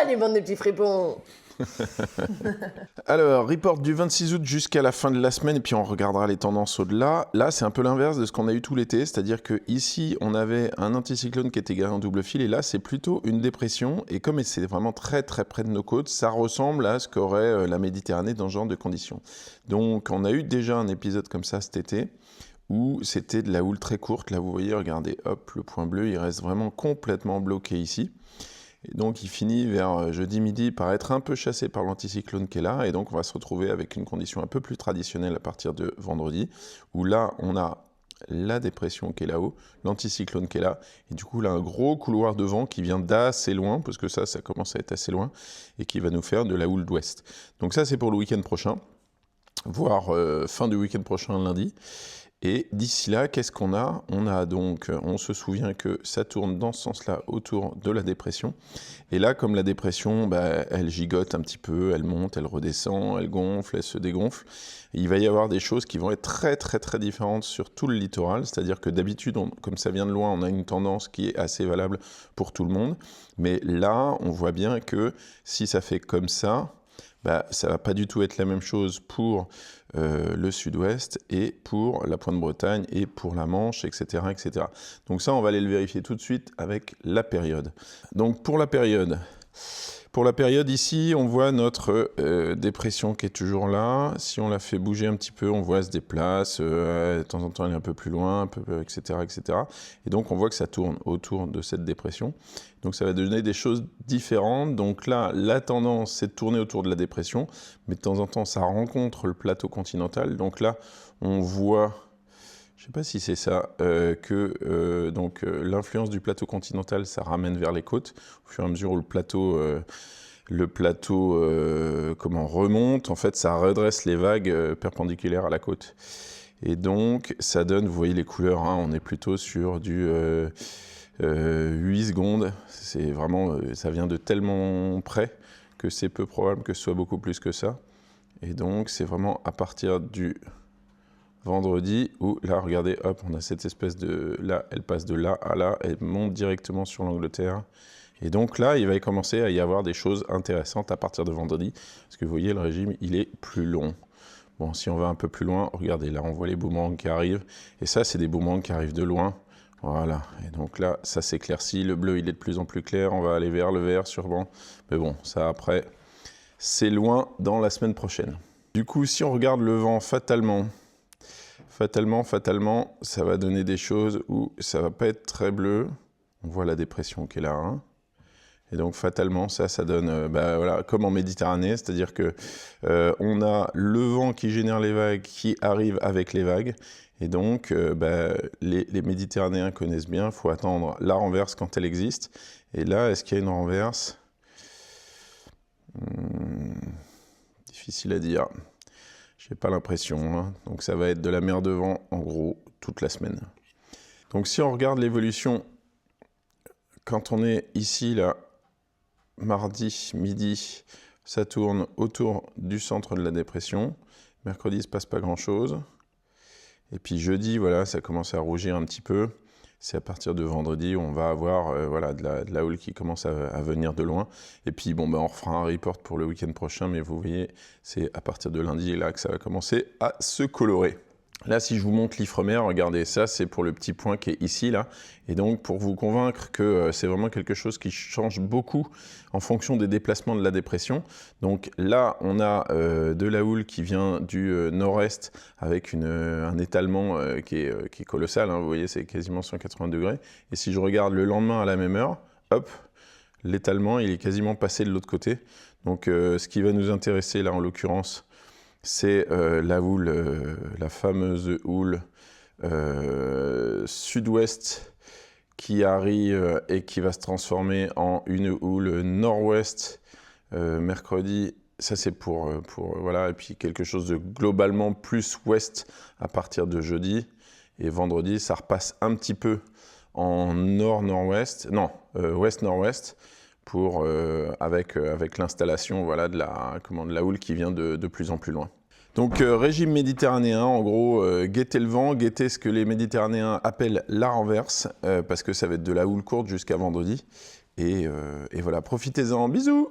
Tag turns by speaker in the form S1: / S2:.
S1: Allez, bande de petits fripons.
S2: Alors, report du 26 août jusqu'à la fin de la semaine, et puis on regardera les tendances au-delà. Là, c'est un peu l'inverse de ce qu'on a eu tout l'été, c'est-à-dire que ici, on avait un anticyclone qui était garé en double fil, et là, c'est plutôt une dépression. Et comme c'est vraiment très très près de nos côtes, ça ressemble à ce qu'aurait la Méditerranée dans ce genre de conditions. Donc, on a eu déjà un épisode comme ça cet été, où c'était de la houle très courte. Là, vous voyez, regardez, hop, le point bleu, il reste vraiment complètement bloqué ici. Et donc il finit vers jeudi midi par être un peu chassé par l'anticyclone qui est là, et donc on va se retrouver avec une condition un peu plus traditionnelle à partir de vendredi, où là on a la dépression qui est là-haut, l'anticyclone qui est là, et du coup là un gros couloir de vent qui vient d'assez loin, parce que ça commence à être assez loin, et qui va nous faire de la houle d'ouest. Donc ça c'est pour le week-end prochain, voire fin du week-end prochain lundi. Et d'ici là, qu'est-ce qu'on a? On se souvient que ça tourne dans ce sens-là autour de la dépression. Et là, comme la dépression, elle gigote un petit peu, elle monte, elle redescend, elle gonfle, elle se dégonfle. Et il va y avoir des choses qui vont être très très très différentes sur tout le littoral. C'est-à-dire que d'habitude, comme ça vient de loin, on a une tendance qui est assez valable pour tout le monde. Mais là, on voit bien que si ça fait comme ça ne va pas du tout être la même chose pour le sud-ouest et pour la Pointe-Bretagne et pour la Manche, etc., etc. Donc ça, on va aller le vérifier tout de suite avec la période. Donc pour la période ici, on voit notre dépression qui est toujours là. Si on la fait bouger un petit peu, on voit elle se déplace. De temps en temps, elle est un peu plus loin, etc., etc. Et donc, on voit que ça tourne autour de cette dépression. Donc, ça va donner des choses différentes. Donc là, la tendance, c'est de tourner autour de la dépression. Mais de temps en temps, ça rencontre le plateau continental. Donc là, on voit... Je ne sais pas si c'est ça, l'influence du plateau continental, ça ramène vers les côtes, au fur et à mesure où le plateau remonte, en fait, ça redresse les vagues perpendiculaires à la côte. Et donc, ça donne, vous voyez les couleurs, hein, on est plutôt sur du 8 secondes, c'est vraiment, ça vient de tellement près que c'est peu probable que ce soit beaucoup plus que ça. Et donc, c'est vraiment à partir du... vendredi, où là, regardez, hop, on a cette espèce de... Là, elle passe de là à là, elle monte directement sur l'Angleterre. Et donc là, il va commencer à y avoir des choses intéressantes à partir de vendredi, parce que vous voyez, le régime, il est plus long. Bon, si on va un peu plus loin, regardez, là, on voit les boomerangs qui arrivent, et ça, c'est des boomerangs qui arrivent de loin. Voilà, et donc là, ça s'éclaircit, le bleu, il est de plus en plus clair, on va aller vers le vert, sûrement. Mais bon, ça, après, c'est loin dans la semaine prochaine. Du coup, si on regarde le vent, fatalement, ça va donner des choses où ça va pas être très bleu. On voit la dépression qui est là. Hein. Et donc, fatalement, ça donne, voilà, comme en Méditerranée, c'est-à-dire que on a le vent qui génère les vagues qui arrive avec les vagues. Et donc, les Méditerranéens connaissent bien, il faut attendre la renverse quand elle existe. Et là, est-ce qu'il y a une renverse? Difficile à dire. Je n'ai pas l'impression, hein. Donc ça va être de la mer de vent, en gros, toute la semaine. Donc si on regarde l'évolution, quand on est ici, là, mardi, midi, ça tourne autour du centre de la dépression. Mercredi, il ne se passe pas grand-chose. Et puis jeudi, voilà, ça commence à rougir un petit peu. C'est à partir de vendredi où on va avoir de la houle qui commence à venir de loin. Et puis, bon, on refera un report pour le week-end prochain, mais vous voyez, c'est à partir de lundi là que ça va commencer à se colorer. Là, si je vous montre l'Ifremer, regardez, ça, c'est pour le petit point qui est ici, là. Et donc, pour vous convaincre que c'est vraiment quelque chose qui change beaucoup en fonction des déplacements de la dépression. Donc là, on a de la houle qui vient du nord-est avec un étalement qui est colossal. Hein, vous voyez, c'est quasiment 180 degrés. Et si je regarde le lendemain à la même heure, hop, l'étalement, il est quasiment passé de l'autre côté. Donc, ce qui va nous intéresser, là, en l'occurrence, c'est la houle, la fameuse houle sud-ouest qui arrive et qui va se transformer en une houle nord-ouest mercredi. Ça, c'est pour voilà, et puis quelque chose de globalement plus ouest à partir de jeudi. Et vendredi, ça repasse un petit peu en nord-nord-ouest, non, ouest-nord-ouest, avec l'installation voilà, de la houle qui vient de plus en plus loin. Donc régime méditerranéen, en gros, guettez le vent, guettez ce que les Méditerranéens appellent la renverse, parce que ça va être de la houle courte jusqu'à vendredi. Et voilà, profitez-en. Bisous!